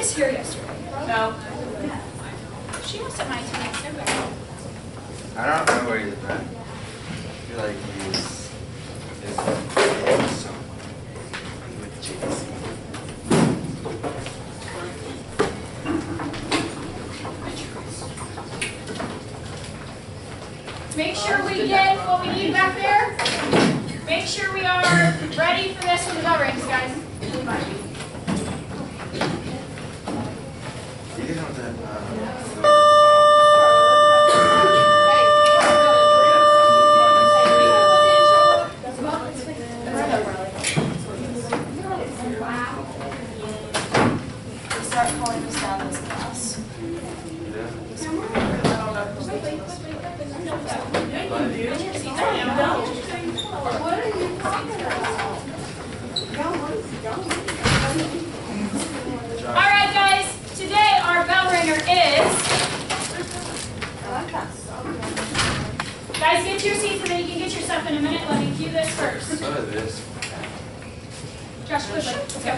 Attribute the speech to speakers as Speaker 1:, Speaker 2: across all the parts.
Speaker 1: Lucas here yesterday?
Speaker 2: No.
Speaker 1: She must have my team.
Speaker 3: I don't know where he's at. I feel like he's somewhere with JC.
Speaker 1: Make sure we get what we need back there. Make sure we are ready for this when the bell rings, guys.
Speaker 3: Do you know that?
Speaker 2: Start calling us down this class. What are you talking about?
Speaker 1: All right, guys. Today our bell ringer is. Guys, get to your seats and then you can get your stuff in a minute. Let me cue this first.
Speaker 3: What is this?
Speaker 1: Josh, quickly. Let's go.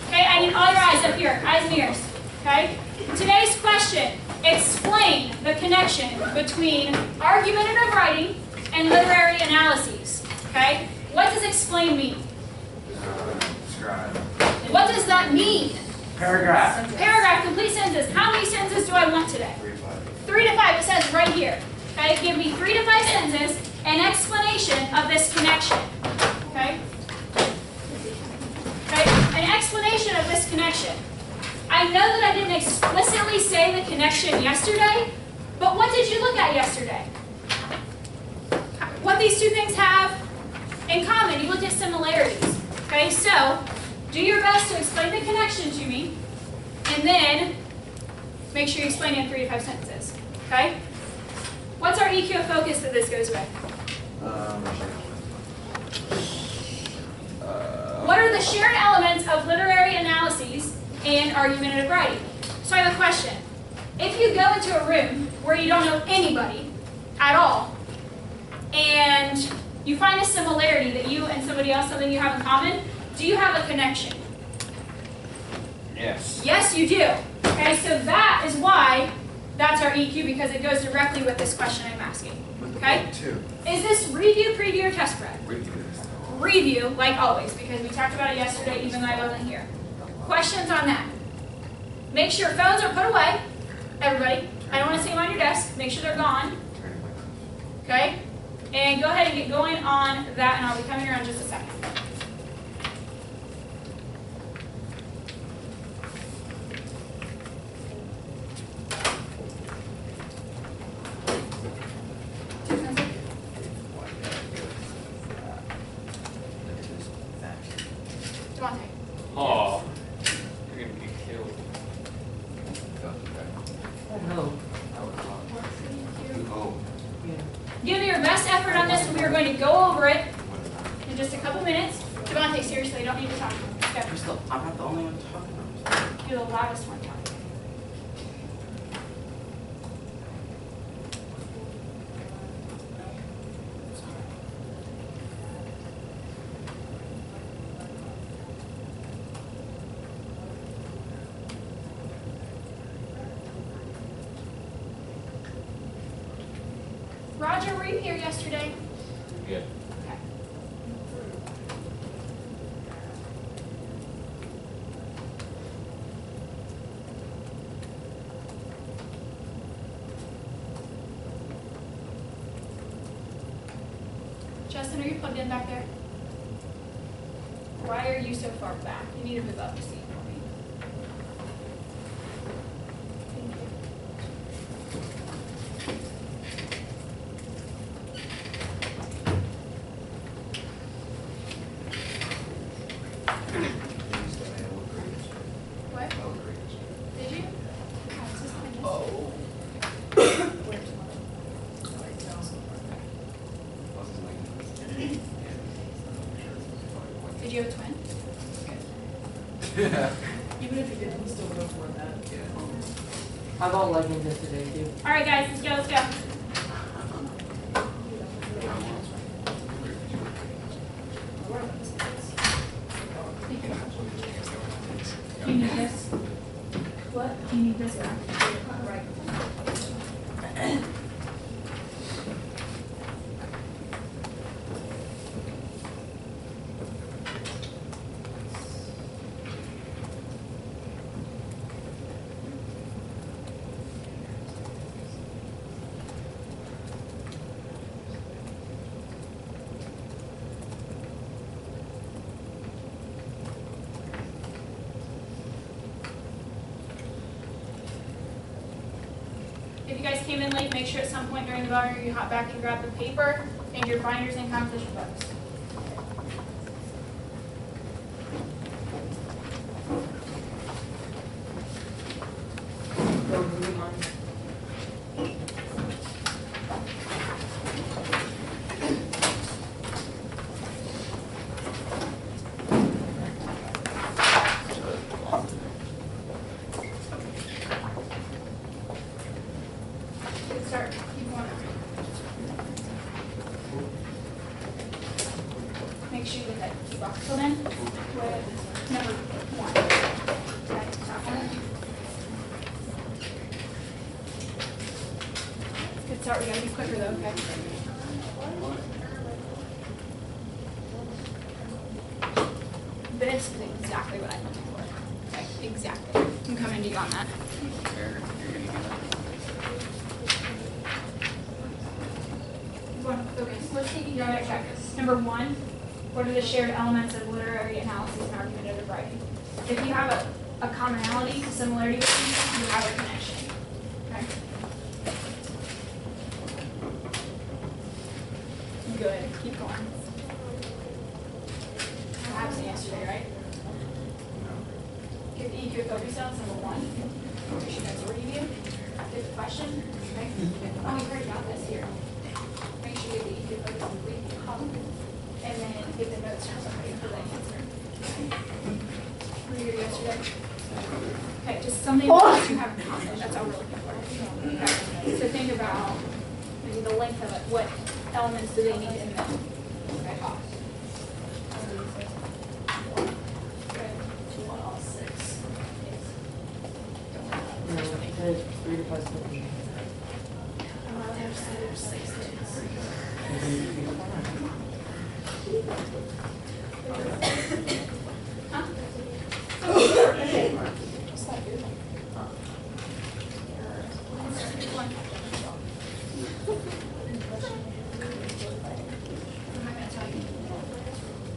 Speaker 1: Okay, I need all your eyes up here. Eyes and ears. Okay? Today's question. Explain the connection between argumentative writing and literary analyses. Okay? What does explain mean?
Speaker 3: Describe.
Speaker 1: What does that mean?
Speaker 3: Paragraph.
Speaker 1: Paragraph, complete sentences. How many sentences do I want today? 3 to 5. It says right here. Okay? Give me 3 to 5 sentences, an explanation of this connection. Okay? Okay? An explanation of this connection. I know that I didn't explicitly say the connection yesterday, but what did you look at yesterday? What these two things have in common. You looked at similarities. Okay, so do your best to explain the connection to me, and then make sure you explain it in 3 to 5 sentences. Okay? What's our EQ of focus that this goes with? What are the shared elements of literary analyses and argumentative writing? So I have a question. If you go into a room where you don't know anybody at all, and you find a similarity that you and somebody else, something you have in common, do you have a connection?
Speaker 3: Yes.
Speaker 1: Yes, you do. Okay, so that is why that's our EQ, because it goes directly with this question I'm asking. Okay? Is this review, preview, or test prep? Review, like always, because we talked about it yesterday even though I wasn't here. Questions on that? Make sure phones are put away. Everybody. I don't want to see them on your desk. Make sure they're gone. Okay? And go ahead and get going on that, and I'll be coming around in just a second. Devontae.
Speaker 4: Oh, you're gonna get killed.
Speaker 5: No.
Speaker 3: Oh.
Speaker 1: Give me your best effort on this, and we are going to go over it in just a couple minutes. Devontae, seriously, you don't need to talk. Okay.
Speaker 5: Crystal, I'm not the only one talking about this.
Speaker 1: You're the loudest one talking. Roger, were you here yesterday?
Speaker 4: Yeah.
Speaker 1: Okay. Justin, are you plugged in back there? Why are you so far back? You need to move up a seat for me. Thank you. What? Did you? Oh. Did you have a twin?
Speaker 3: Yeah.
Speaker 2: Even if you didn't, we still would afford that.
Speaker 5: I bought leggings yesterday, too.
Speaker 1: All right, guys, let's go. Let's go. Thank you. If you guys came in late, make sure at some point during the volume you hop back and grab the paper and your binders and composition books.
Speaker 5: Go to mine.
Speaker 1: Good start. Keep going. Make sure you get that key box filled in with number 1. Okay, top one. Good start. We gotta be quicker though, okay? This is exactly what I'm looking for. Okay, exactly. I'm coming to you on that. Okay, so let's take you down that checklist. Number 1, what are the shared elements of literary analysis and argumentative writing? If you have a commonality, a similarity with these, you have a connection. Okay? Good. Keep going. I was yesterday, right? Give the EQ a focus on number 1. Make sure that's a review. Give the question. Okay? Oh, we already got this here. Make sure you get the EQ focus on complete column. And then give the notes to somebody for that answer. Were you here yesterday? Okay, just something that you have in common. That's all we're looking for. Okay. So think about maybe the length of it. What elements do they need in them? Okay.
Speaker 5: No, it says 3 to 5 seconds.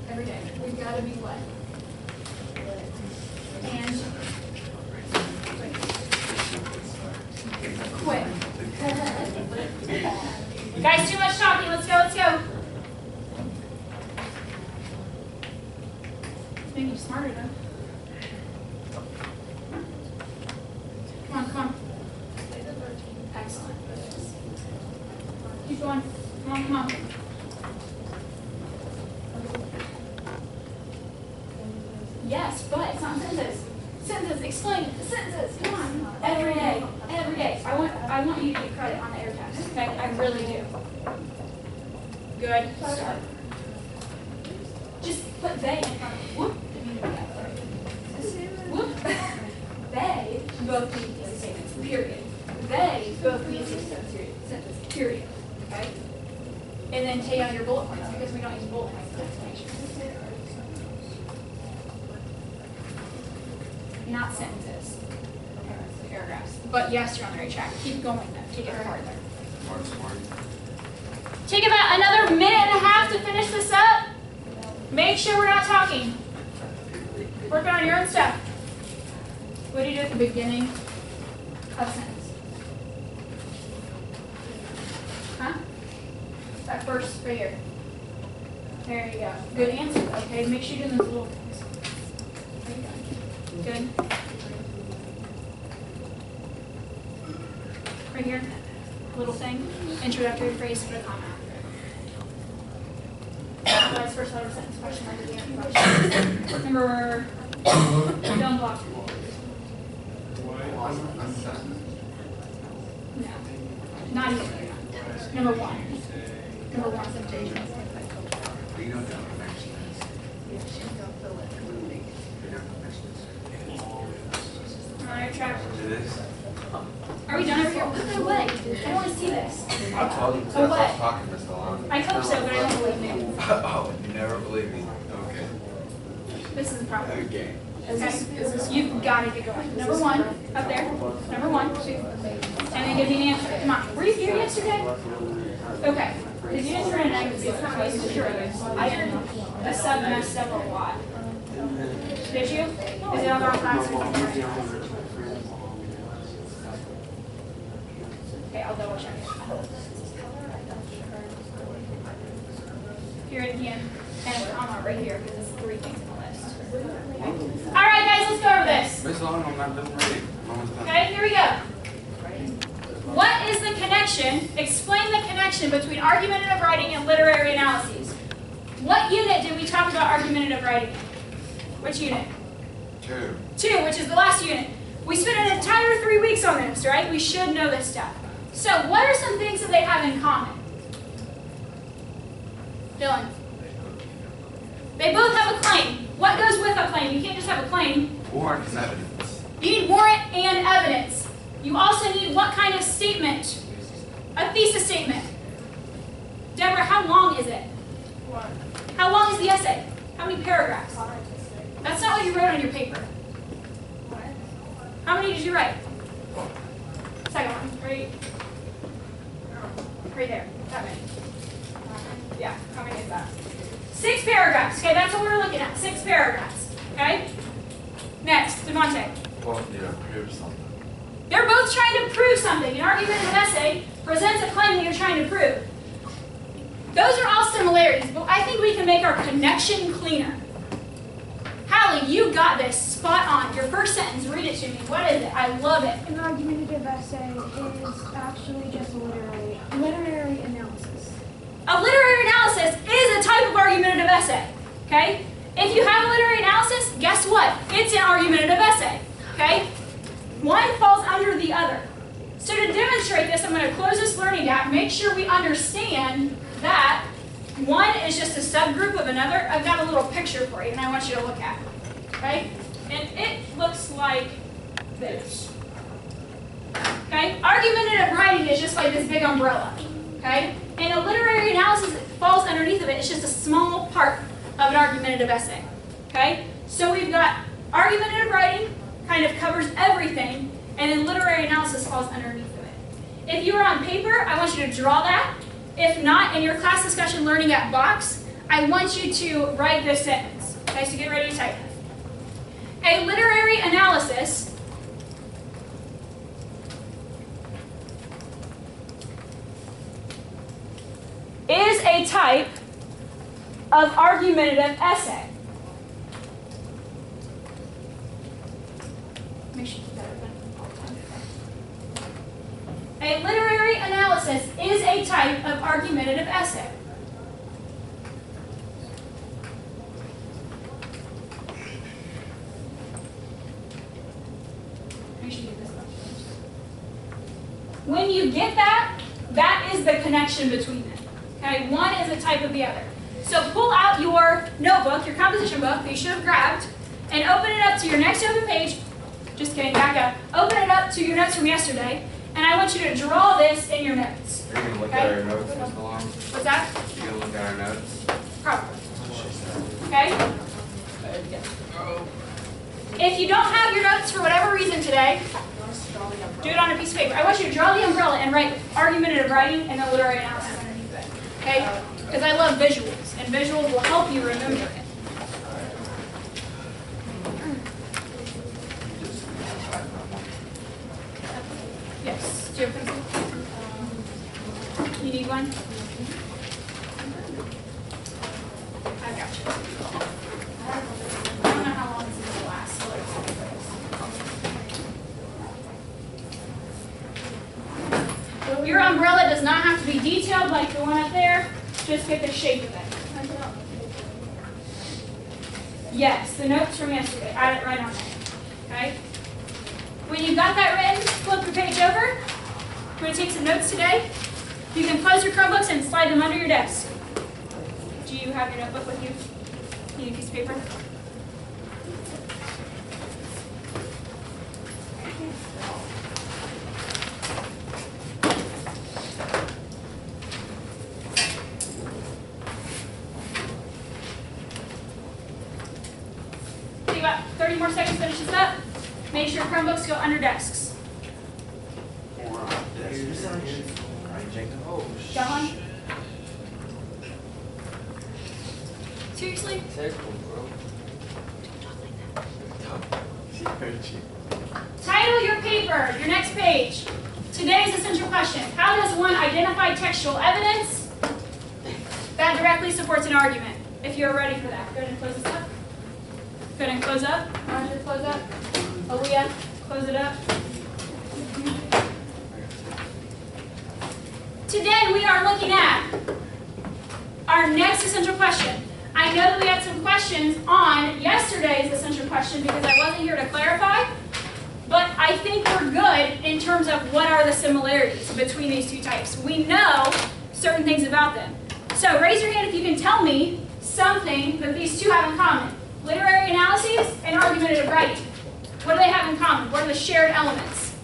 Speaker 1: Every day. We've got to be what? And quick. Guys, too much talking. Let's go, let's go. Maybe you're smarter though. Come on, come on. Excellent. Keep going. Come on, come on. Yes, but it's not sentences. Sentences, explain sentences. Come on. Every day. Every day. I want you to get credit on the air test. Okay? I really do. Good. Start. Just put they in front of whoop. Whoop. They both need these statements. Period. They both need these sentences. Period. Okay? And then take out your bullet points because we don't use bullet points in explanation. Not sentences. Paragraphs. But yes, you're on the right track. Keep going though. Take it farther. Take about another minute and a half to finish this up. Make sure we're not talking. Working on your own stuff. What do you do at the beginning of a sentence? Huh? That first right here. There you go. Good answer. Okay, make sure you're doing those little things. There you go. Good. Right here, little thing, introductory phrase, put a comma after it. Otherwise, first letter sentence, question mark at the end of the question. Number, don't block. No, not even. Number 1. Number 1 temptation.
Speaker 3: You don't know what mention is.
Speaker 1: Alright, track.
Speaker 3: It is.
Speaker 1: Are we done over here? Look away. I don't want to see this.
Speaker 3: I told you since I was talking this long.
Speaker 1: I hope so, but I don't believe me.
Speaker 3: Oh, you never believe me. Okay.
Speaker 1: This is the problem.
Speaker 3: Okay.
Speaker 1: Okay? You've got to get going. Number 1, up there. Number 1, 2. And then give me an answer. Come on. Were you here yesterday? Okay. Did you enter an exit? It's not wasted. Sure. I heard a sub messed up a lot. Did you? Is it on our class or something? Okay, I'll double check it. Here in hand, and a comma right here, because it's 3 things in the list. Okay. All right, guys, let's go over this.
Speaker 3: Miss Long, I'm not done reading. I'm almost done.
Speaker 1: Okay, here we go. What is the connection? Explain the connection between argumentative writing and literary analyses. What unit did we talk about argumentative writing in? Which unit?
Speaker 3: 2.
Speaker 1: 2, which is the last unit. We spent an entire 3 weeks on this, right? We should know this stuff. So what are some things that they have in common? Dylan. They both have a claim. What goes with a claim? You can't just have a claim.
Speaker 3: Warrant and evidence.
Speaker 1: You need warrant and evidence. You also need what kind of statement? A thesis statement. Deborah, how long is it? How long is the essay? How many paragraphs? That's not what you wrote on your paper. How many did you write? Second one, right there. That many. Yeah, how many is that? 6 paragraphs. Okay, that's what we're looking at. 6 paragraphs. Okay? Next, Devontae.
Speaker 3: Well, yeah, prove something.
Speaker 1: They're both trying to prove something. An argumentative essay presents a claim that you're trying to prove. Those are all similarities, but I think we can make our connection cleaner. Hallie, you got this spot on. Your first sentence, read it to me. What is it? I love it.
Speaker 2: An argumentative essay is actually just a literary analysis.
Speaker 1: A literary analysis is a type of argumentative essay. Okay? If you have a literary analysis, guess what? It's an argumentative essay. Okay? One falls under the other. So to demonstrate this, I'm going to close this learning gap, make sure we understand that one is just a subgroup of another. I've got a little picture for you, and I want you to look at it. Okay? And it looks like this. Okay? Argumentative writing is just like this big umbrella. Okay? And a literary analysis that falls underneath of it is just a small part of an argumentative essay. Okay? So we've got argumentative writing, kind of covers everything, and then literary analysis falls underneath of it. If you are on paper, I want you to draw that. If not, in your class discussion learning at box, I want you to write this sentence. Okay, so get ready to type. A literary analysis is a type of argumentative essay. Make sure you keep that open all the time. A literary analysis is a type of argumentative essay. Make sure you get this one. When you get that, that is the connection between them. Okay, one is a type of the other. So pull out your notebook, your composition book that you should have grabbed, and open it up to your next open page. Just kidding, back up. Open it up to your notes from yesterday, and I want you to draw this in your notes.
Speaker 3: Are you going to look at our notes, Miss Long?
Speaker 1: What's that?
Speaker 3: You going to look at our notes?
Speaker 1: Probably. Okay? If you don't have your notes for whatever reason today, do it on a piece of paper. I want you to draw the umbrella and write argumentative writing and then literary analysis underneath it. Okay? Because I love visuals, and visuals will help you remember it. Yes. Do you have a pencil? You need one? I got you. I don't know how long this is going to last, so let's do this. Your umbrella does not have to be detailed like the one up there. Just get the shape of it. Yes, the notes from yesterday. Add it right on there. Okay? When you've got that written, flip the page over. We're going to take some notes today. You can close your Chromebooks and slide them under your desk. Do you have your notebook with you? Need a piece of paper? Take about 30 more seconds to finish this up. Make sure Chromebooks go under desks. Got one? Seriously? Title your paper, your next page. Today's essential question: how does one identify textual evidence that directly supports an argument? If you're ready for that, go ahead and close this up. Go ahead and close up. Roger, close up. Aaliyah, close it up. Today we are looking at our next essential question. I know that we had some questions on yesterday's essential question because I wasn't here to clarify, but I think we're good in terms of what are the similarities between these two types. We know certain things about them. So raise your hand if you can tell me something that these two have in common. Literary analyses and argumentative writing. What do they have in common? What are the shared elements?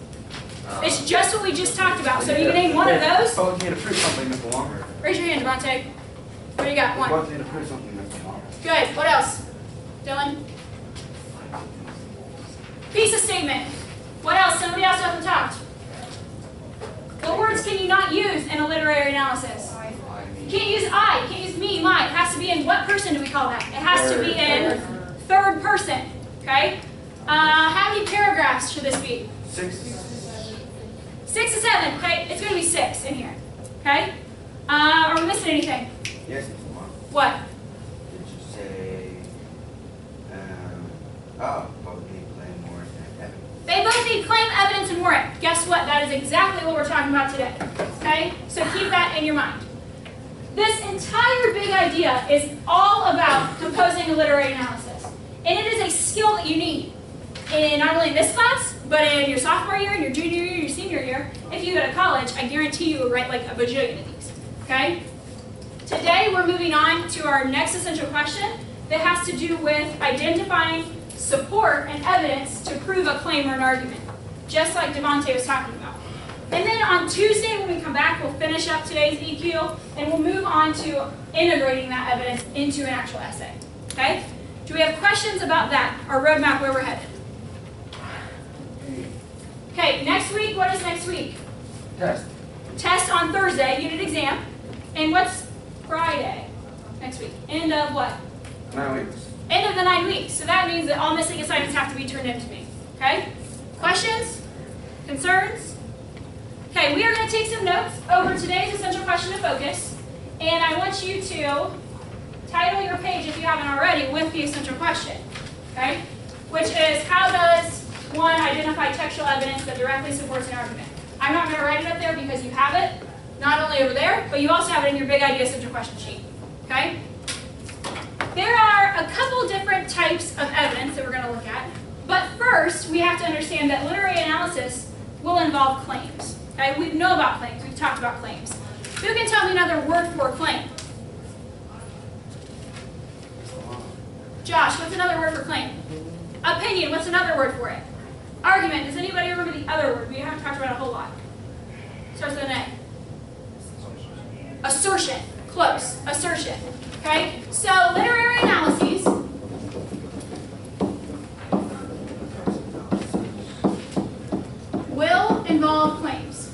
Speaker 1: It's just what we just talked about. So you can name one of those.
Speaker 3: Both need to prove something, Mr. Longer.
Speaker 1: Raise your hand, Devontae. What do you got? One.
Speaker 3: Both need to prove something, Mr. Longer.
Speaker 1: Good. What else? Dylan? Piece of statement. What else? Somebody else hasn't talked. What words can you not use in a literary analysis? You can't use I. You can't use me, my. It has to be in what person do we call that? It has to be in third person. Okay? How many paragraphs should this be?
Speaker 3: 6.
Speaker 1: 6 to 7. Okay? It's going to be 6 in here. Okay? Are we missing anything?
Speaker 3: Yes, Mr. Longer.
Speaker 1: What?
Speaker 3: Did you say, both need claim warrant and evidence?
Speaker 1: They both need claim, evidence, and warrant. Guess what? That is exactly what we're talking about today. Okay? So keep that in your mind. This entire big idea is all about composing a literary analysis. And it is a skill that you need in not only in this class, but in your sophomore year, in your junior year, your senior year. If you go to college, I guarantee you will write like a bajillion of these. Okay? Today we're moving on to our next essential question that has to do with identifying support and evidence to prove a claim or an argument, just like Devontae was talking about. And then on Tuesday when we come back, we'll finish up today's EQ and we'll move on to integrating that evidence into an actual essay. Okay? Do we have questions about that, our roadmap, where we're headed? Okay, next week, what is next week?
Speaker 3: Test.
Speaker 1: Test on Thursday, unit exam. And what's Friday next week? End of what?
Speaker 3: 9 weeks.
Speaker 1: End of the 9 weeks. So that means that all missing assignments have to be turned in to me. Okay? Questions? Concerns? Okay, we are going to take some notes over today's essential question to focus. And I want you to title your page, if you haven't already, with the essential question. Okay? Which is, how does one identify textual evidence that directly supports an argument? I'm not going to write it up there because you have it, not only over there, but you also have it in your big idea essential question sheet. Okay? There are a couple different types of evidence that we're going to look at. But first, we have to understand that literary analysis will involve claims. Okay? We know about claims. We've talked about claims. Who can tell me another word for claim? Josh, what's another word for claim? Opinion, what's another word for it? Argument, does anybody remember the other word? We haven't talked about it a whole lot. Starts with an A. Assertion, close, assertion. Okay, so literary analyses will involve claims.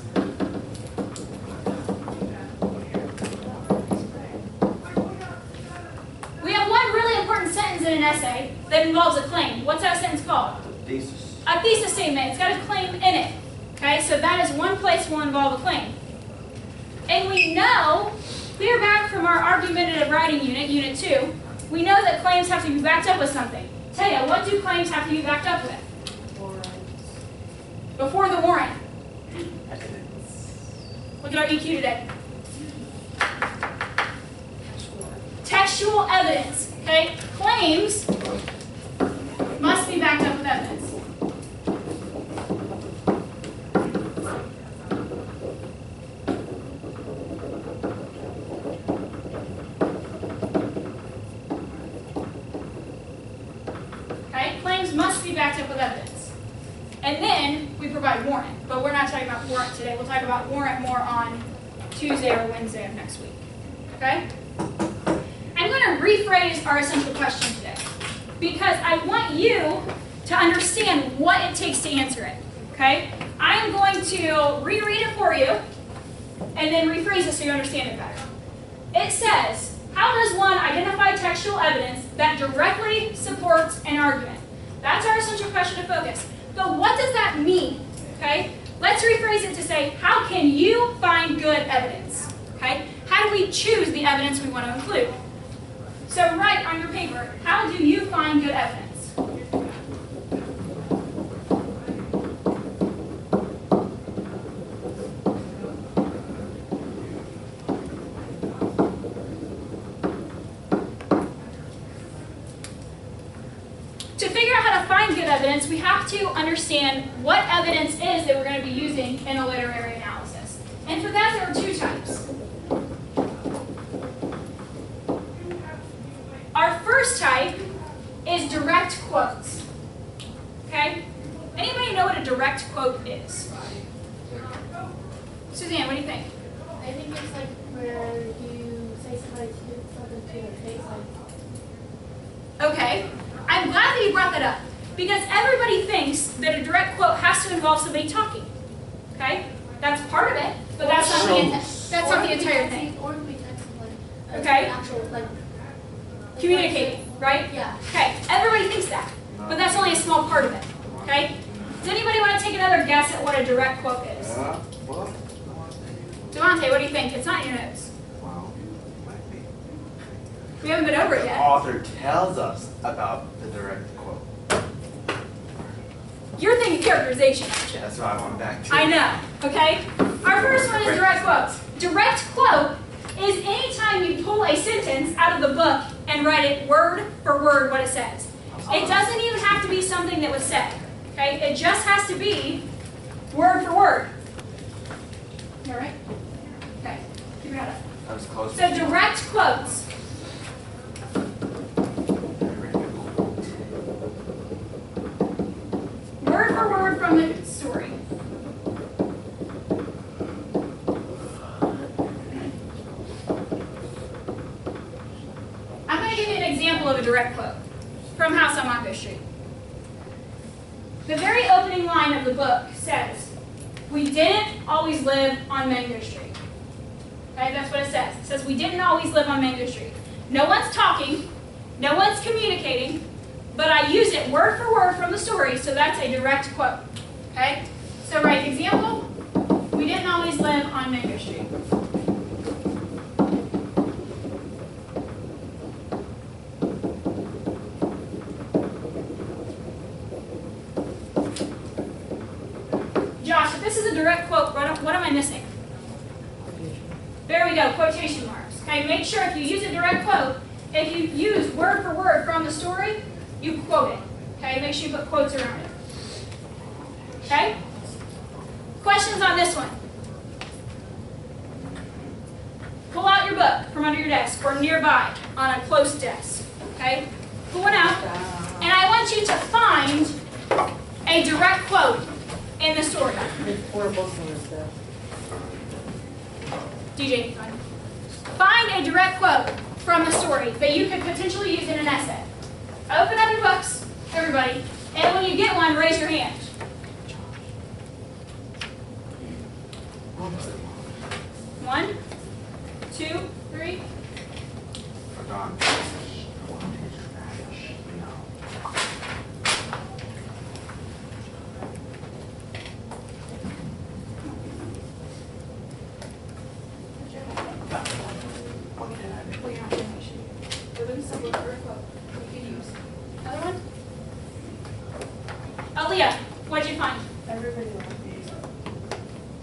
Speaker 1: We have one really important sentence in an essay that involves a claim. What's that sentence called?
Speaker 3: Thesis.
Speaker 1: A thesis statement. It's got a claim in it. Okay, so that is one place will involve a claim. And we know, clear back from our argumentative writing unit, Unit 2, we know that claims have to be backed up with something. Taya, what do claims have to be backed up with?
Speaker 5: Warrant.
Speaker 1: Before the warrant.
Speaker 3: Evidence.
Speaker 1: Look at our EQ today. Textual evidence. Okay? Claims must be backed up with evidence. Okay? Claims must be backed up with evidence. And then we provide warrant. But we're not talking about warrant today. We'll talk about warrant more on Tuesday or Wednesday of next week. Okay? I'm going to rephrase our essential question today because I want you to understand what it takes to answer it. Okay? I am going to reread it for you and then rephrase it so you understand it better. It says, how does one identify textual evidence that directly supports an argument? That's our essential question to focus. But what does that mean? Okay? Let's rephrase it to say, how can you find good evidence? Okay? How do we choose the evidence we want to include? So write on your paper, how do you find good evidence? To figure out how to find good evidence, we have to understand what evidence is that we're going to be using in a literary analysis. And for that, there are two types. Our first type is direct quotes. Okay? Anybody know what a direct quote is? Suzanne, what do you think?
Speaker 2: I think it's like where you say something to their face, like.
Speaker 1: Okay. I'm glad that you brought that up, because everybody thinks that a direct quote has to involve somebody talking. Okay? That's part of it, but that's not the entire thing.
Speaker 2: Or we text like.
Speaker 1: Okay.
Speaker 2: Actual like.
Speaker 1: Communicating, right?
Speaker 2: Yeah.
Speaker 1: Okay, everybody thinks that, but that's only a small part of it, okay? Does anybody want to take another guess at what a direct quote is?
Speaker 3: Well,
Speaker 1: Devontae, what do you think? It's not in your notes.
Speaker 3: well, might be.
Speaker 1: We haven't been over it
Speaker 3: The
Speaker 1: yet.
Speaker 3: author tells us about the direct quote.
Speaker 1: You're thinking characterization, aren't you?
Speaker 3: That's why I went back to.
Speaker 1: I know, okay? Our first one is direct quotes. Direct quote is anytime you pull a sentence out of the book and write it word for word what it says. It doesn't even have to be something that was said, okay? It just has to be word for word. All right? Okay, keep your head up.
Speaker 3: I was close.
Speaker 1: So direct quotes. Word for word from the story. I'm going to give you an example of a direct quote from House on Mongo Street. The very opening line of the book says, "We didn't always live on Mango Street." Okay, that's what it says. It says, we didn't always live on Mango Street. No one's talking, no one's communicating, but I use it word for word from the story, so that's a direct quote. Okay? So write example, we didn't always live on Mango Street. Josh, if this is a direct quote, what am I missing? There we go, quotation marks. Okay, make sure if you use a direct quote, if you use word for word from the story, you quote it. Okay, make sure you put quotes around it. Okay? Questions on this one? Pull out your book from under your desk or nearby on a close desk. Okay? Pull one out, and I want you to find a direct quote in the story.
Speaker 5: There's 4 books on this desk.
Speaker 1: DJ, find a direct quote from the story that you could potentially use in an essay. Open up your books, everybody, and when you get one, raise your hand. One, 2, 3.
Speaker 3: Gone.
Speaker 1: Another one? Aaliyah, what'd you find?
Speaker 2: Everybody laughs.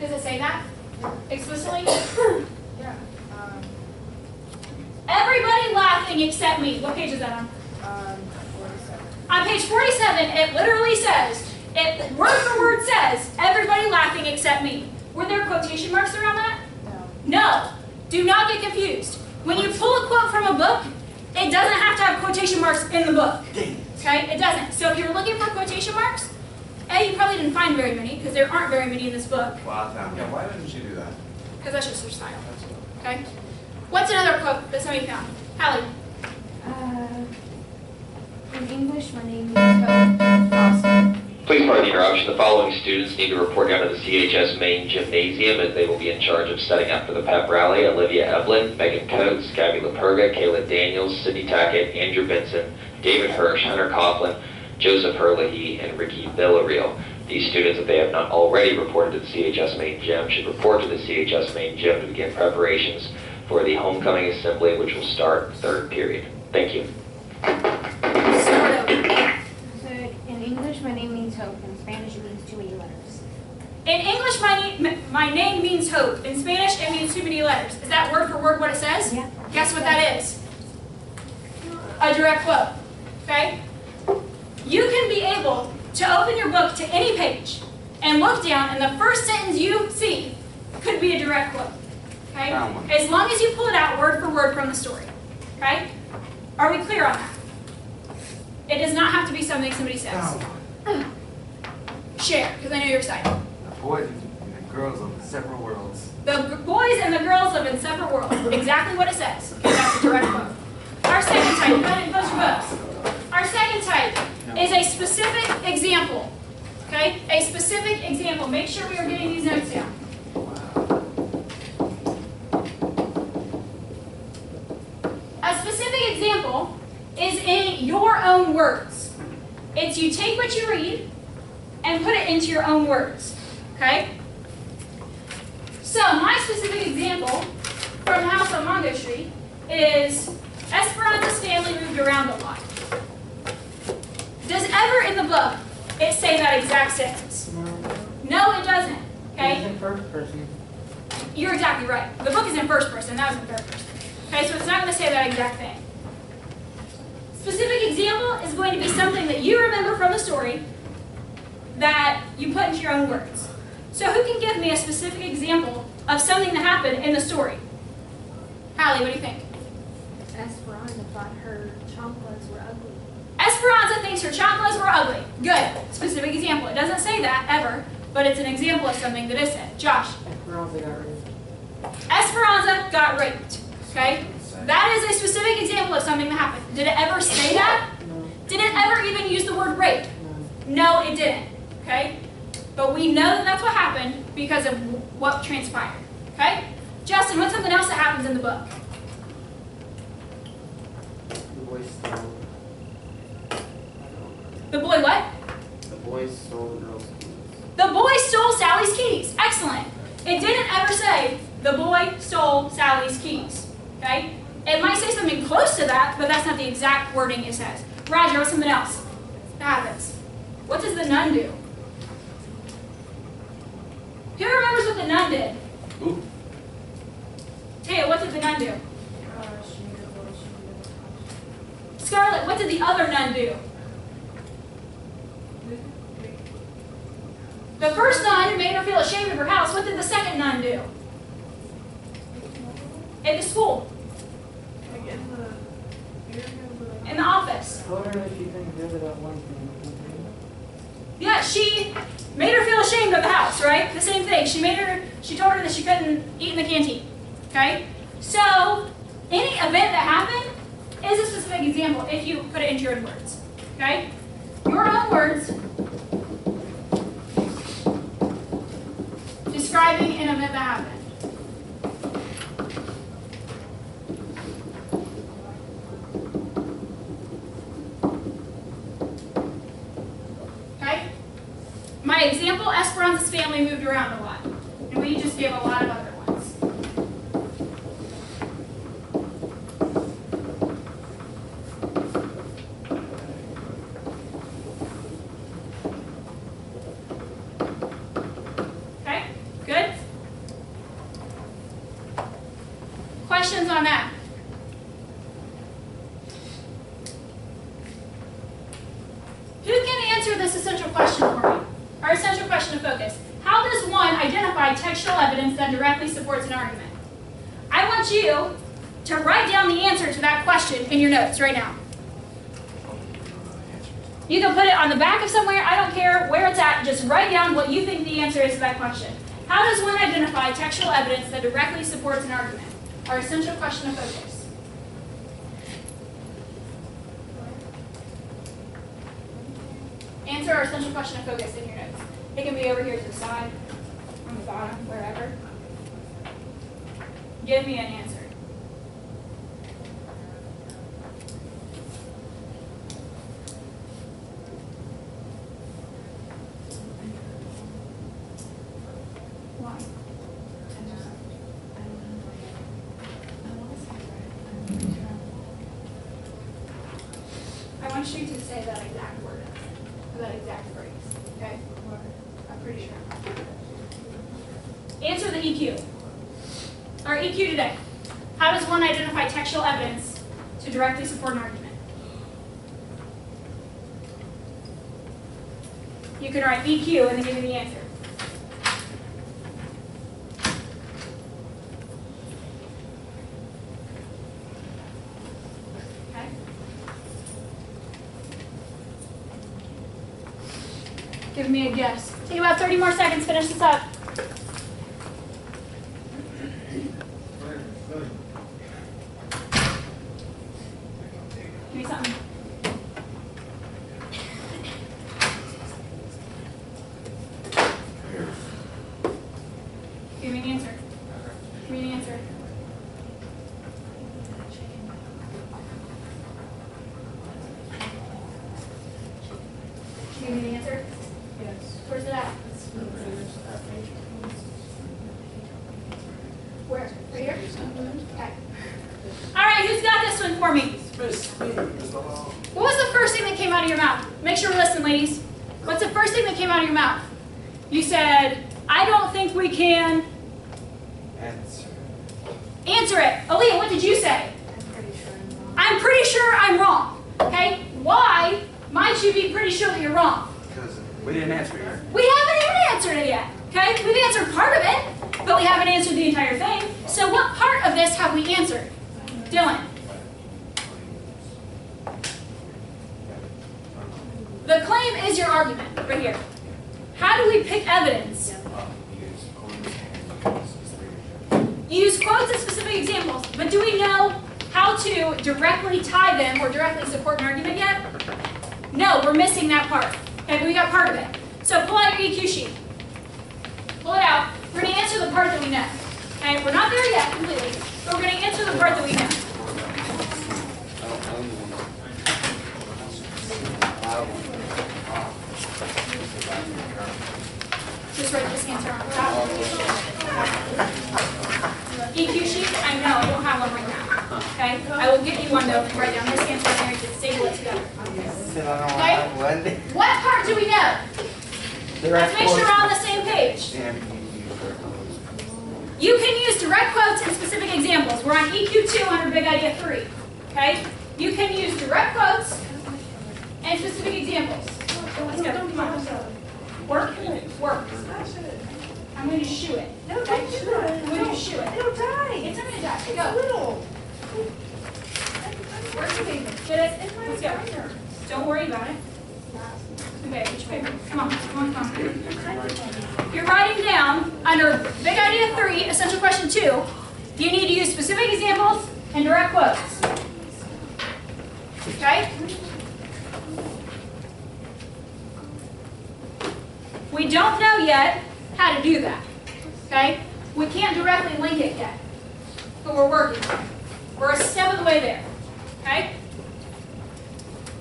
Speaker 1: Does it say that explicitly?
Speaker 2: Yeah.
Speaker 1: Everybody laughing except me. What page is that on?
Speaker 2: 47.
Speaker 1: On page 47, it literally says, it word for word says, everybody laughing except me. Were there quotation marks around that?
Speaker 2: No.
Speaker 1: No. Do not get confused. When you pull a quote from a book, it doesn't have to have quotation marks in the book. Okay? It doesn't. So if you're looking for quotation marks, A, you probably didn't find very many, because there aren't very many in this book,
Speaker 3: Well, I found. Yeah, why didn't you do that?
Speaker 1: because that's just their style. Okay? What's another quote that somebody found? Hallie.
Speaker 2: In English, my name is Foster.
Speaker 6: Please pardon the interruption. The following students need to report down to the CHS main gymnasium as they will be in charge of setting up for the pep rally. Olivia Evelyn, Megan Coates, Gabby LaPerga, Kayla Daniels, Sydney Tackett, Andrew Benson, David Hirsch, Hunter Coughlin, Joseph Herlihy, and Ricky Villarreal. These students, if they have not already reported to the CHS main gym, should report to the CHS main gym to begin preparations for the homecoming assembly, which will start third period. Thank you.
Speaker 1: Start over.
Speaker 7: So in English, my name means hope. In Spanish, it means too many letters.
Speaker 1: In English, my name means hope. In Spanish, it means too many letters. Is that word for word what it says?
Speaker 7: Yeah.
Speaker 1: Guess what that is? A direct quote. Okay? You can be able to open your book to any page and look down, and the first sentence you see could be a direct quote. Okay? As long as you pull it out word for word from the story. Okay? Are we clear on that? It does not have to be something somebody says. Share, because I know you're excited.
Speaker 3: The boys and the girls of the separate worlds.
Speaker 1: The boys and the girls live in separate worlds. Exactly what it says. Okay, that's a direct quote. Our second type, go ahead and close your books. Our second type is a specific example. Okay? A specific example. Make sure we are getting these notes down. A specific example is in your own words. It's you take what you read and put it into your own words. Okay? So my specific example from the house on Mongo Street is Esperanza's family moved around a lot. Does ever in the book it say that exact sentence? No, it doesn't.
Speaker 5: It's
Speaker 1: Okay?
Speaker 5: in first person.
Speaker 1: You're exactly right. The book is in first person. That was in third person. Okay, so it's not going to say that exact thing. Specific example is going to be something that you remember from the story that you put into your own words. So who can give me a specific example of something that happened in the story? Hallie, what do you think?
Speaker 2: Esperanza thought her chocolates were ugly.
Speaker 1: Esperanza thinks her chocolates were ugly. Good. Specific example. It doesn't say that ever, but it's an example of something that is said. Josh.
Speaker 5: Esperanza got raped.
Speaker 1: Esperanza got raped. Okay? That is a specific example of something that happened. Did it ever say that?
Speaker 5: No.
Speaker 1: Did it ever even use the word rape?
Speaker 5: No.
Speaker 1: No, it didn't. Okay? But we know that that's what happened because of what transpired. Okay? Justin, what's something else that happens in the book?
Speaker 8: The boy stole.
Speaker 1: The boy what?
Speaker 8: The boy stole the girl's keys.
Speaker 1: The boy stole Sally's keys. Excellent. It didn't ever say the boy stole Sally's keys. Okay? It might say something close to that, but that's not the exact wording it says. Roger, what's something else that happens? What does the nun do? Who remembers what the nun did?
Speaker 3: Ooh.
Speaker 1: Taya, what did the nun do? Scarlett, what did the other nun do? The first nun made her feel ashamed of her house. What did the second nun do? In the school. In the office.
Speaker 5: Told her that she couldn't give it up one thing.
Speaker 1: Yeah, she made her feel ashamed of the house, right? The same thing. She told her that she couldn't eat in the canteen. Okay? So, any event that happened is a specific example if you put it into your own words. Okay? Your own words describing an event that happened. Okay? My example, Esperanza's family moved around a lot. And we just give a lot of other ones. Okay? Good? Questions on that? Who can answer this essential question for me? Our essential question of focus. How does one identify textual evidence that directly supports an argument? I want you to write down the answer to that question in your notes right now. You can put it on the back of somewhere, I don't care where it's at, just write down what you think the answer is to that question. How does one identify textual evidence that directly supports an argument? Our essential question of focus. Answer our essential question of focus in your notes. It can be over here to the side, on the bottom, wherever. Give me an answer. say that exact word, or that exact phrase, okay? I'm pretty sure. Answer the EQ. Our EQ today. How does one identify textual evidence to directly support an argument? You can write EQ and then give me the answer. Okay. Give me a guess. Take about 30 more seconds, finish this up. Give me something. Give me an answer. Give me an answer. Give me the answer.
Speaker 5: Yes.
Speaker 1: Where's it at? Where? Right here? Okay. All right, who's got this one for me? What was the first thing that came out of your mouth? Make sure we listen, ladies. What's the first thing that came out of your mouth? You said, I don't think we can
Speaker 3: Answer.
Speaker 1: answer it. Aaliyah, what did you say? I'm pretty sure I'm wrong. Okay? Why might you be pretty sure that you're wrong?
Speaker 3: Because we didn't answer it yet.
Speaker 1: We haven't even answered it yet. Okay? We've answered part of it, but we haven't answered the entire thing. So what part of this have we answered? Dylan. The claim is your argument, right here. How do we pick evidence? Use quotes and specific examples, but do we know how to directly tie them or directly support an argument yet? No, we're missing that part. Okay, but we got part of it. So pull out your EQ sheet. Pull it out. We're going to answer the part that we know. Okay, we're not there yet completely, but we're going to answer the part that we know. Just write this answer on top. EQ sheet, I know, I don't have one right now. Okay? I will get you one though, and write down this answer and there to staple it together. Okay? What part do we know? Let's make sure we're on the same page. You can use direct quotes and specific examples. We're on EQ2 under Big Idea 3. Okay? You can use direct quotes and specific examples. Let's go. Come on. Work. Work. I'm going to shoe it. No, don't shoe it. I'm going to shoe it. It'll die. It's not going to die. Go. Little. Where's your paper? Get it? Let's go. Don't worry about it. Okay, get your paper. Come on. Come on, come on. You're writing down under Big Idea 3, Essential Question 2, you need to use specific examples and direct quotes. Okay? We don't know yet how to do that. Okay? We can't directly link it yet. But we're working on it. We're a step of the way there. Okay?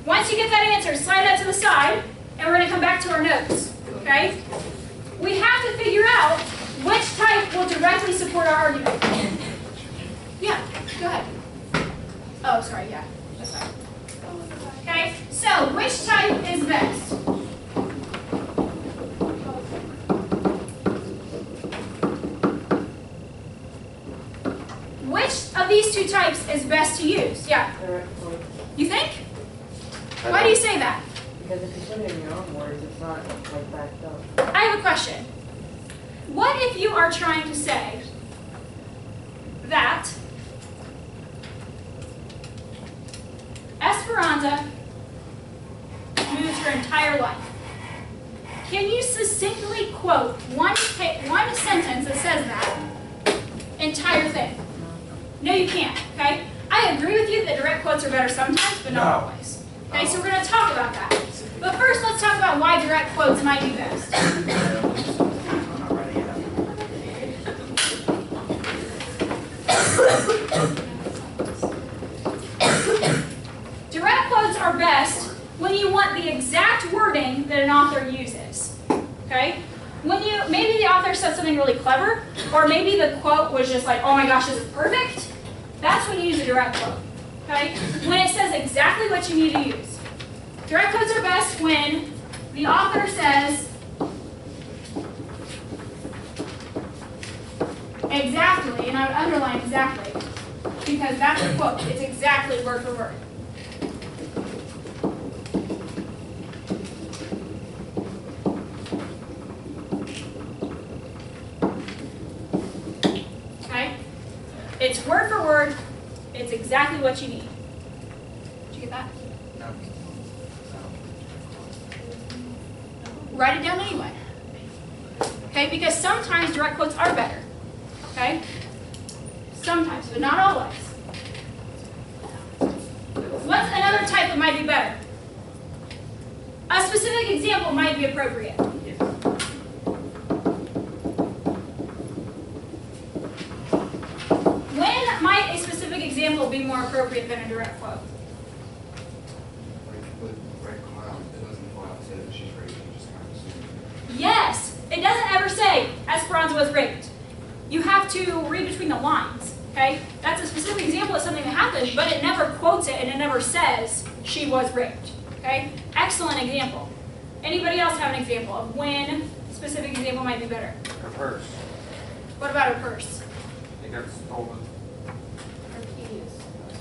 Speaker 1: Once you get that answer, slide that to the side, and we're going to come back to our notes. Okay? We have to figure out which type will directly support our argument. Yeah, go ahead. Oh, sorry, yeah. That's fine. Okay? So, which type is best? Which of these two types is best to use? Yeah. You think? Why do you say that?
Speaker 5: Because if you put it in your own words, it's not like backed up.
Speaker 1: I have a question. What if you are trying to say that Esperanza moves her entire life? Can you succinctly quote one sentence that says that entire thing? No, you can't, okay? I agree with you that direct quotes are better sometimes, but not always. Okay, so we're going to talk about that. But first, let's talk about why direct quotes might be best. Direct quotes are best when you want the exact wording that an author uses. Okay? When maybe the author said something really clever, or maybe the quote was just like, oh my gosh, this is perfect. That's when you use a direct quote. Okay? When it says exactly what you need to use. Direct quotes are best when the author says exactly, and I would underline exactly, because that's a quote. It's exactly word for word. Okay? It's word for word. It's exactly what you need. Did you get that?
Speaker 3: No.
Speaker 1: Write it down anyway. Okay? Because sometimes direct quotes are better. Okay? Sometimes, but not always. What's another type that might be better? A specific example might be appropriate. When might a specific example be more appropriate than a direct quote?
Speaker 9: Like with Red Cloud, it doesn't go out and say that she's raped, you just kind of assume.
Speaker 1: Yes, it doesn't ever say Esperanza was raped. You have to read between the lines, okay? That's a specific example of something that happened, but it never quotes it and it never says she was raped, okay? Excellent example. Anybody else have an example of when a specific example might be better?
Speaker 3: Her purse.
Speaker 1: What about her purse?
Speaker 3: It got stolen.
Speaker 2: Her keys.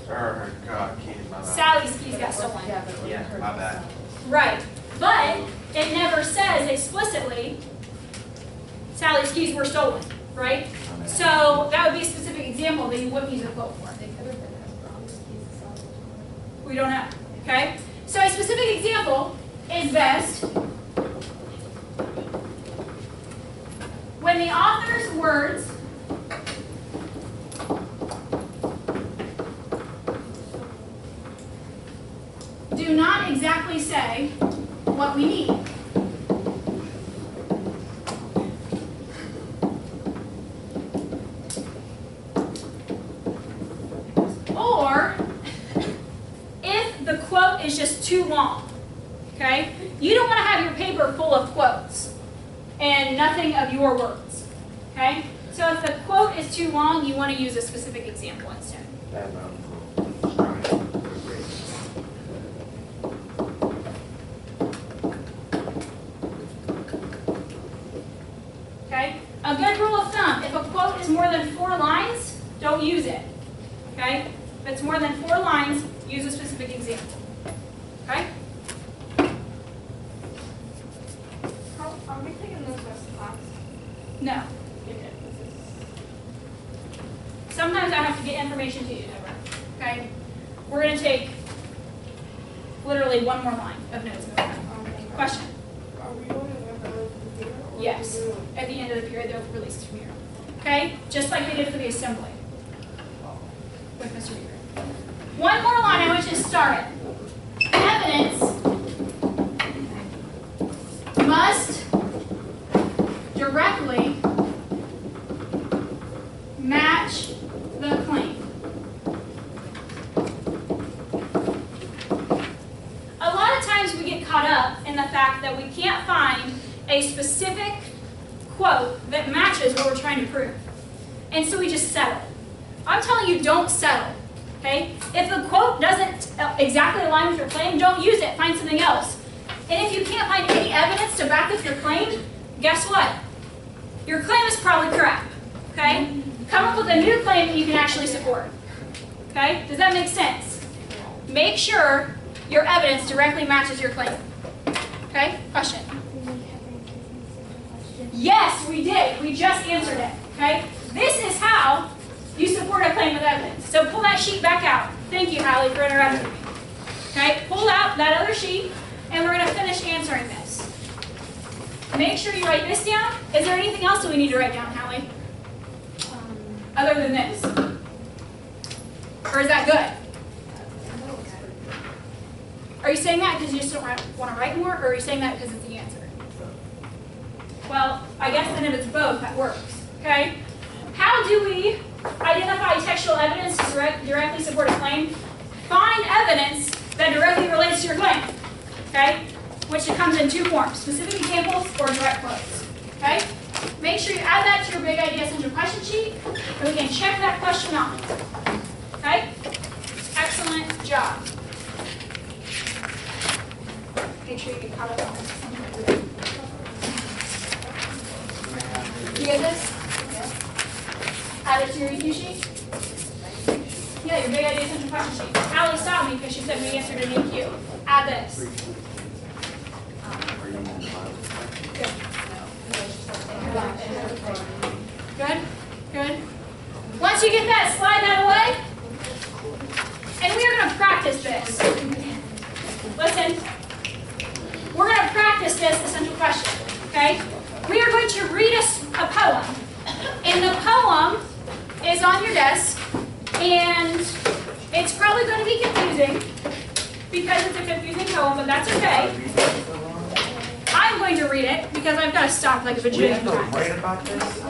Speaker 3: Or her keys, my bad.
Speaker 1: Sally's keys got stolen.
Speaker 5: Yeah, but it wasn't
Speaker 3: Yeah,
Speaker 5: her
Speaker 3: my bad.
Speaker 5: herself.
Speaker 1: Right, but it never says explicitly Sally's keys were stolen, right? So that would be a specific example that you wouldn't use a quote for.
Speaker 2: They could have been Esperanza's keys to sell it.
Speaker 1: We don't know, okay? So a specific example is best when the author's words do not exactly say what we need. Or if the quote is just too long, okay? You don't want to have your paper full of quotes and nothing of your words, okay? So if the quote is too long, you want to use a specific example instead.
Speaker 3: Bad mouth.
Speaker 1: Okay? A good rule of thumb, if a quote is more than 4 lines, don't use it. Okay? If it's more than 4 lines, use a specific example. Okay?
Speaker 2: Are we taking those rest class?
Speaker 1: No. Sometimes I have to get information to you, Deborah. Okay? We're going to take literally 1 more line of notes. Question?
Speaker 2: Are we going to remember the computer?
Speaker 1: Yes. At the end of the period, they'll release it from here. Okay? Just like they did for the assembly with Mr. Beaver. 1 more line I want you to start it. Evidence must directly match the claim. A lot of times we get caught up in the fact that we can't find a specific quote that matches what we're trying to prove. And so we just settle. I'm telling you, don't settle. Okay? If the quote doesn't exactly align with your claim, don't use it. Find something else. And if you can't find any evidence to back up your claim, guess what? Your claim is probably crap. Okay? Come up with a new claim that you can actually support. Okay? Does that make sense? Make sure your evidence directly matches your claim. Okay? Question? Yes, we did. We just answered it. Okay? This is how you support a claim with evidence. So pull that sheet back out. Thank you, Hallie, for interrupting me. Okay? Pull out that other sheet, and we're going to finish answering this. Make sure you write this down. Is there anything else that we need to write down, Hallie? Other than this? Or is that good? Are you saying that because you just don't want to write more, or are you saying that because it's the answer? Well, I guess then if it's both, that works. Okay? How do we identify textual evidence to directly support a claim? Find evidence that directly relates to your claim. Okay? Which comes in 2 forms, specific examples or direct quotes. Okay? Make sure you add that to your Big Idea Central question sheet, and we can check that question off. Okay? Excellent job. make sure you get caught up on this. You get this? Add it to your EQ sheet? Yeah, your big idea essential question sheet. Allie stopped me because she said we answered an EQ. Add this. Good? Good? Once you get that, slide that away. And we are going to practice this. Listen. We're going to practice this essential question. Okay? We are going to read a poem. And the poem is on your desk. And it's probably going to be confusing because it's a confusing poem, but that's okay. I'm going to read it because I've got to stop like a bajillion times.
Speaker 3: Write about this?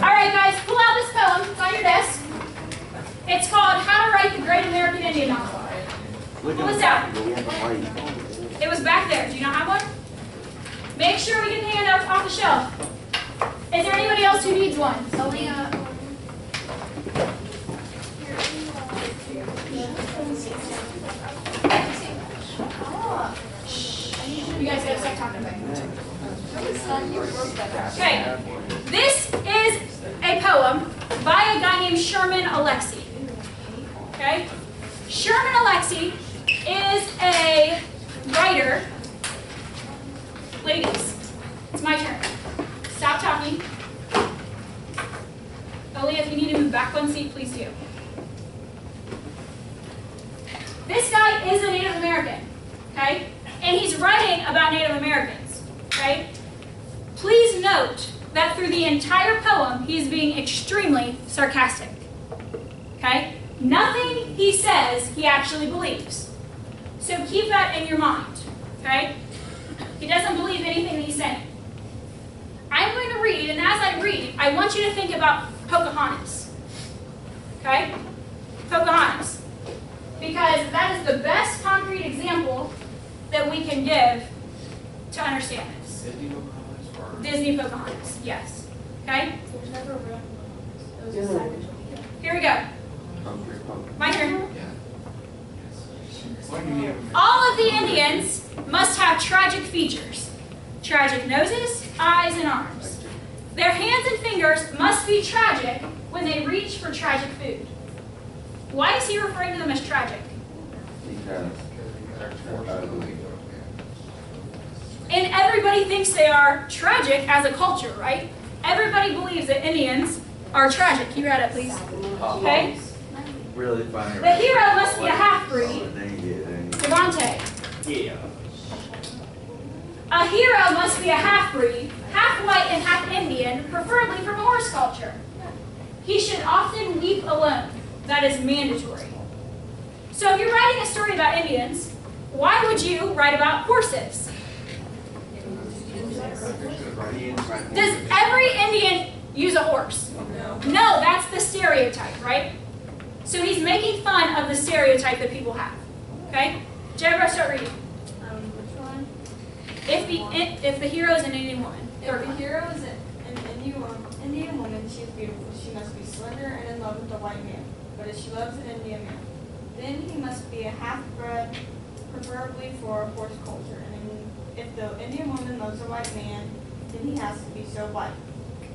Speaker 1: All right, guys, pull out this poem. It's on your desk. It's called How to Write the Great American Indian Novel. Pull this out. It was back there. Do you not have one? Make sure we get the handouts off the shelf. Is there anybody else who needs one?
Speaker 7: Aaliyah.
Speaker 1: You guys gotta stop talking about it. Okay, this is a poem by a guy named Sherman Alexie. Okay, Sherman Alexie is a writer. Ladies, it's my turn. Stop talking. Aaliyah, if you need to move back one seat, please do. This guy is a Native American, okay? And he's writing about Native Americans, okay? Please note that through the entire poem, he's being extremely sarcastic, okay? Nothing he says he actually believes. So keep that in your mind, okay? He doesn't believe anything that he's saying. I'm going to read, and as I read, I want you to think about Pocahontas, okay? Pocahontas. Because that is the best concrete example that we can give to understand this. Disney Pocahontas, yes. Okay?
Speaker 2: There's never a real Pocahontas. It was a savage.
Speaker 1: Here we go. My turn.
Speaker 9: Yeah.
Speaker 1: All of the Indians must have tragic features. Tragic noses, eyes, and arms. Their hands and fingers must be tragic when they reach for tragic food. Why is he referring to them as tragic? And everybody thinks they are tragic as a culture, right? Everybody believes that Indians are tragic. Can you read it, please? Okay?
Speaker 3: Really funny.
Speaker 1: The hero must be a half-breed. Devontae.
Speaker 4: Yeah.
Speaker 1: A hero must be a half-breed, half white and half Indian, preferably from horse culture. He should often weep alone. That is mandatory. So if you're writing a story about Indians, why would you write about horses? Does every Indian use a horse? No, that's the stereotype, right? So he's making fun of the stereotype that people have. Okay? Jennifer, start reading.
Speaker 2: Which one?
Speaker 1: If the hero is an Indian woman.
Speaker 10: If the hero is an Indian woman, she is beautiful. She must be slender and in love with a white man. But if she loves an Indian man, then he must be a half-bred, preferably for horse culture. And if the Indian woman loves a white man, then he has to be so white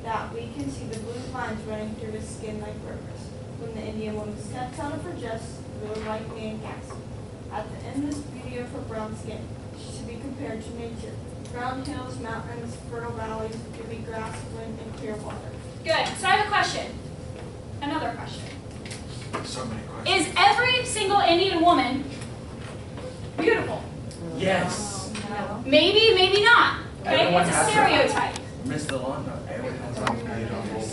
Speaker 10: that we can see the blue lines running through his skin like rivers. When the Indian woman steps out of her dress, the white man gasps. At the endless beauty of her brown skin, she should be compared to nature. Brown hills, mountains, fertile valleys, dewy grass, wind, and clear water.
Speaker 1: Good. So I have a question. Another question.
Speaker 9: So many questions.
Speaker 1: Is every single Indian woman beautiful?
Speaker 3: Yes.
Speaker 1: Maybe, maybe not. Okay?
Speaker 3: Everyone
Speaker 1: It's a
Speaker 3: has
Speaker 1: stereotype.
Speaker 3: Mr. London, everyone's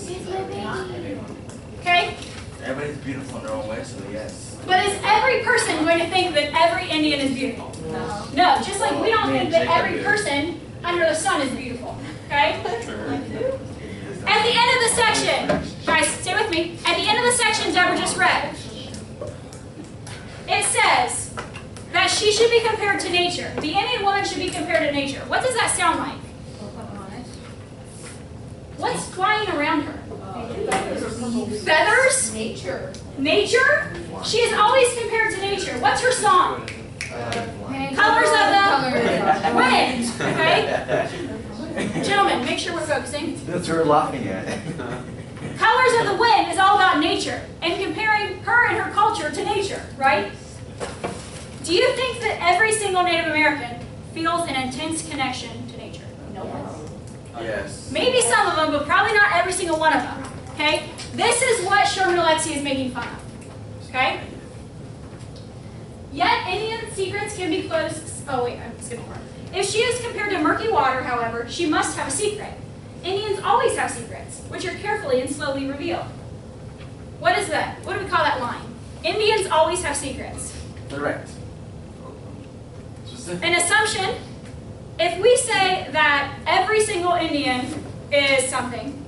Speaker 3: beautiful.
Speaker 1: Okay?
Speaker 3: Everybody's beautiful in their own way, so yes.
Speaker 1: But is every person going to think that every Indian is beautiful?
Speaker 5: No.
Speaker 1: No, just like we don't
Speaker 3: Me
Speaker 1: think
Speaker 3: and
Speaker 1: that
Speaker 3: Jacob
Speaker 1: every
Speaker 3: do.
Speaker 1: person under the sun is beautiful. Okay? At the end of the section, guys, stay with me. At the end of the section Deborah just read, it says that she should be compared to nature. The Indian woman should be compared to nature. What does that sound like? What's flying around her? Feathers?
Speaker 7: Nature.
Speaker 1: Nature? She is always compared to nature. What's her song? Colors of the wind, okay? Gentlemen, make sure we're focusing.
Speaker 3: That's what we're laughing at.
Speaker 1: Colors of the Wind is all about nature and comparing her and her culture to nature, right? Do you think that every single Native American feels an intense connection to nature? No.
Speaker 3: Yes.
Speaker 1: Maybe some of them, but probably not every single one of them, okay? This is what Sherman Alexie is making fun of, okay? Yet Indian secrets can be close. Oh wait, I'm skipping part. If she is compared to murky water, however, she must have a secret. Indians always have secrets, which are carefully and slowly revealed. What is that? What do we call that line? Indians always have secrets.
Speaker 3: Correct.
Speaker 1: An assumption, if we say that every single Indian is something,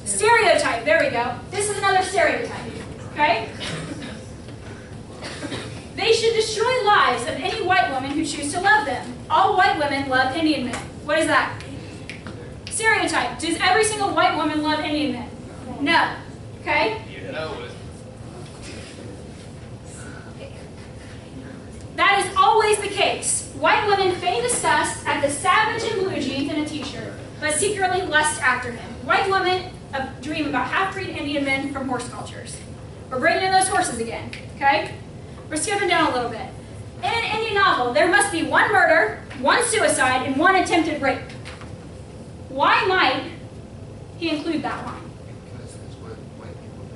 Speaker 1: stereotype, there we go. This is another stereotype, okay? They should destroy lives of any white woman who choose to love them. All white women love Indian men. What is that? Stereotype. Does every single white woman love Indian men? No. Okay?
Speaker 4: You know it.
Speaker 1: That is always the case. White women feign disgust at the savage in blue jeans and a t-shirt, but secretly lust after him. White women dream about half-breed Indian men from horse cultures. We're bringing in those horses again, okay? We're skipping down a little bit. In an Indian novel, there must be one murder, one suicide, and one attempted rape. Why might he include that line?
Speaker 9: Because that's what white people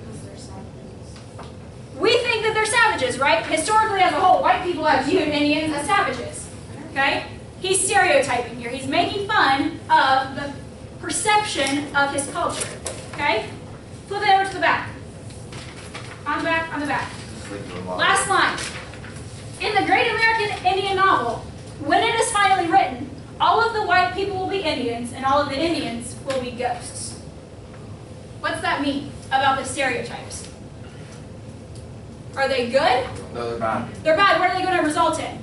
Speaker 9: do.
Speaker 1: We think that they're savages, right? Historically, as a whole, white people have viewed Indians as savages, okay? He's stereotyping here. He's making fun of the perception of his culture, okay? Flip it over to the back. On the back, on the back. Last line. In the Great American Indian novel, when it is finally written, all of the white people will be Indians and all of the Indians will be ghosts. What's that mean about the stereotypes? Are they good?
Speaker 3: No, they're bad.
Speaker 1: They're bad. What are they going to result in?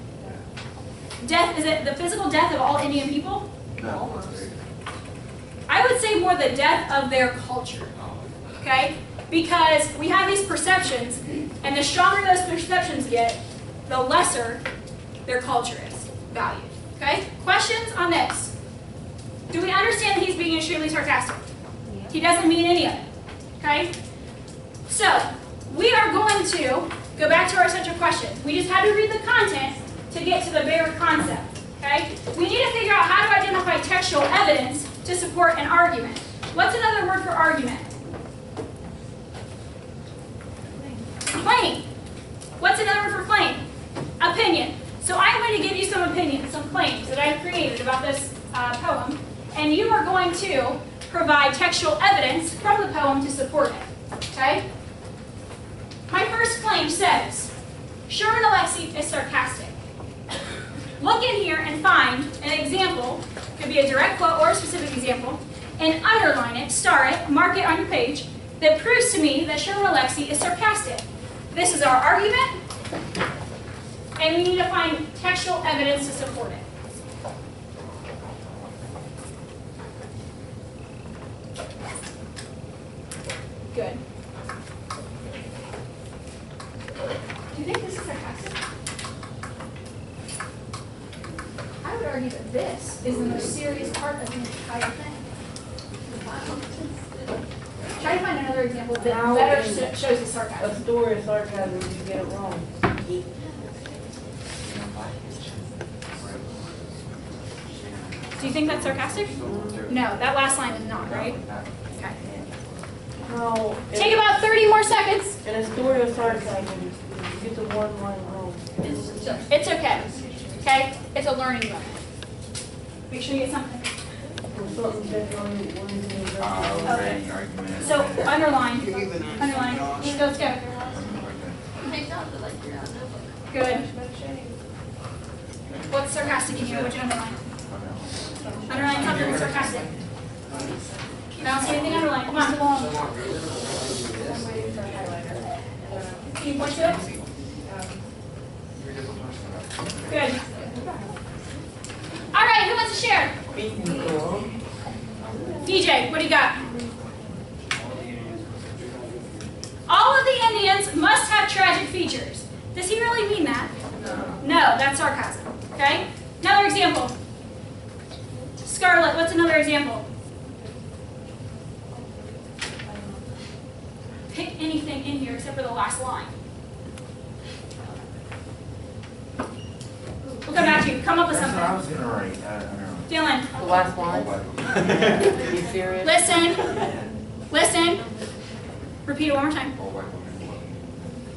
Speaker 1: Death? Is it the physical death of all Indian people?
Speaker 3: No.
Speaker 1: I would say more the death of their culture. Okay? Because we have these perceptions, and the stronger those perceptions get, the lesser their culture is valued. Okay? Questions on this? Do we understand that he's being extremely sarcastic? He doesn't mean any of it. Okay? So, we are going to go back to our essential questions. We just had to read the content to get to the bare concept. Okay? We need to figure out how to identify textual evidence to support an argument. What's another word for argument? Claim. What's another word for claim? Opinion. So I'm going to give you some opinions, some claims that I've created about this poem, and you are going to provide textual evidence from the poem to support it. Okay? My first claim says, Sherman Alexie is sarcastic. Look in here and find an example, could be a direct quote or a specific example, and underline it, star it, mark it on your page, that proves to me that Sherman Alexie is sarcastic. This is our argument, and we need to find textual evidence to support it. Good. Do you think this is sarcastic? I would argue that this is the most serious part of the entire thing. Try to find another example that better shows the sarcasm.
Speaker 5: A story of sarcasm, you get it wrong.
Speaker 1: Do you think that's sarcastic? No, that last line is not, right? Okay.
Speaker 5: No.
Speaker 1: Take about 30 more seconds.
Speaker 5: In a story of sarcasm, you get the one line wrong.
Speaker 1: It's okay. Okay? It's a learning moment. Make sure you get something.
Speaker 3: Already argument.
Speaker 1: So, underline. Underline. Let's go. Good. What's sarcastic in here? What'd you underline? Underline something that's sarcastic. I don't see anything underlined. Come on. Can you point to it? Good. All right, who wants to share? DJ, what do you got? All of the Indians must have tragic features. Does he really mean that? No, that's sarcasm. Okay? Another example. Scarlett, what's another example? Pick anything in here except for the last line. We'll come back to you. Come up with
Speaker 3: That's what I
Speaker 1: something.
Speaker 3: was gonna write. I don't know.
Speaker 1: Dylan,
Speaker 5: The last line. Are you serious?
Speaker 1: listen. Listen. Repeat it one more time.
Speaker 9: All white women love me.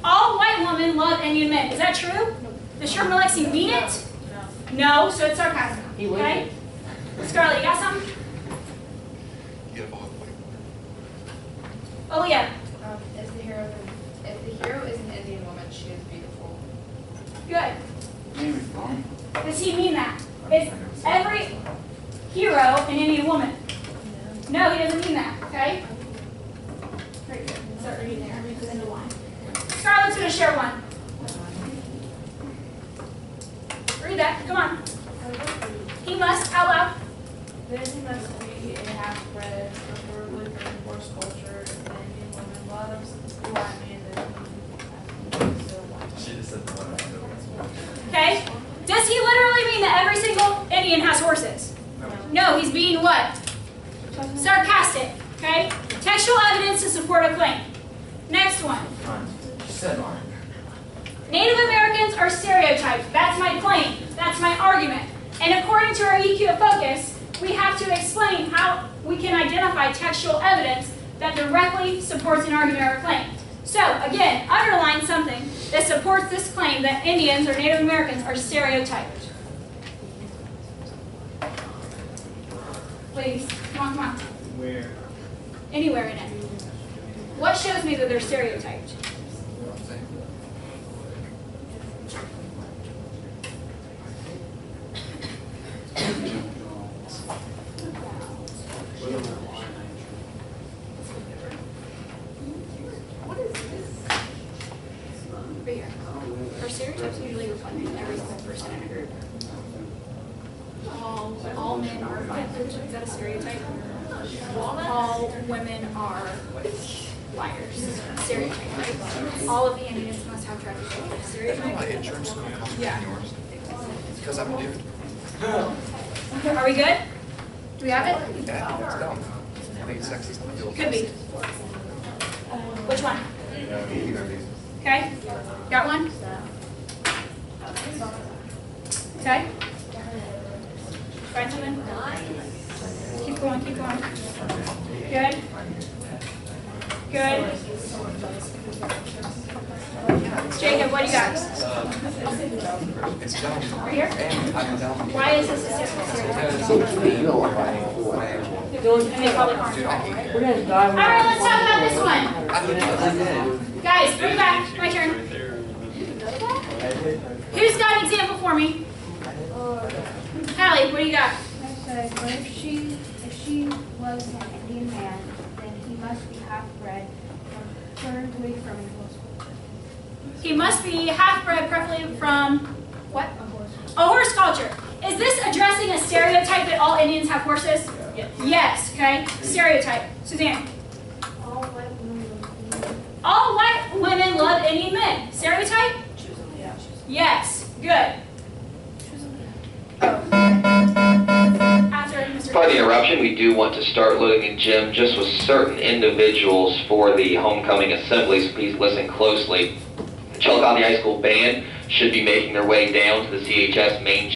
Speaker 1: All white women love Indian men. Is that true? Does Sherman Alexie mean it? No, so it's sarcasm.
Speaker 5: He would
Speaker 1: Okay? Scarlett, you got something?
Speaker 9: You have all white women.
Speaker 1: Oh, yeah.
Speaker 2: If the hero is an Indian woman, she is beautiful.
Speaker 1: Good.
Speaker 3: Maybe fine.
Speaker 1: Does he mean that? Is every hero an Indian woman? No, he doesn't mean that. Okay? Very good. Start reading there. Then the line. Scarlett's going to share one. Read that. Come on. He must, out loud.
Speaker 2: Then he must be a half-bred, preferably from horse culture, an Indian woman loves the white man that he so white.
Speaker 9: She just said the one I know.
Speaker 1: Okay? Does he literally mean that every single Indian has horses? No, he's being what? Sarcastic. Okay? Textual evidence to support a claim. Next one.
Speaker 3: She said mine.
Speaker 1: Native Americans are stereotyped. That's my claim. That's my argument. And according to our EQ of focus, we have to explain how we can identify textual evidence that directly supports an argument or a claim. So, again, underline something that supports this claim that Indians or Native Americans are stereotyped. Please, come on, come on.
Speaker 9: Where?
Speaker 1: Anywhere in it. What shows me that they're stereotyped? What is this? Right here. Are stereotypes usually reflecting every single person in a group? All men are violent. Is that a stereotype? All women are liars. Stereotype, right? All of the Indians must have traffic.
Speaker 9: My
Speaker 1: Stereotype?
Speaker 9: insurance is gonna cost me
Speaker 1: Yeah.
Speaker 9: yours. Because I'm a dude.
Speaker 1: Are we good? Do we have it?
Speaker 9: Yeah, I think it's dumb. I think it's sexist. I feel
Speaker 1: Could be. Which one?
Speaker 9: Either of these.
Speaker 1: Okay? Got one? Okay? Find something? Keep going, keep going. Good? Good? Jacob, what do you got?
Speaker 9: It's dumb.
Speaker 1: Right here?
Speaker 9: And I'm dumb.
Speaker 1: Why is this a stereotype?
Speaker 3: You know what I am.
Speaker 1: And they probably aren't.
Speaker 9: Dude, I hate it.
Speaker 5: We're gonna die.
Speaker 1: All right, let's talk about this one.
Speaker 9: I literally did.
Speaker 1: Guys, bring it back. My turn.
Speaker 4: Right there.
Speaker 1: Who's got an example for me? Hallie, what do you got?
Speaker 7: I said, but if she was an Indian man, then he must be half-bred, preferably from a horse culture.
Speaker 1: He must be half-bred, preferably from what? A horse culture. Is this addressing a stereotype that all Indians have horses?
Speaker 5: Yes.
Speaker 1: Yes, okay. Stereotype. Suzanne.
Speaker 2: All white women love Indian.
Speaker 1: All white women love Indian men. Stereotype? Yes. Good. After Mr.
Speaker 6: By the interruption, we do want to start loading in Jim just with certain individuals for the homecoming assembly, so please listen closely. The Chillicothe High School Band should be making their way down to the CHS main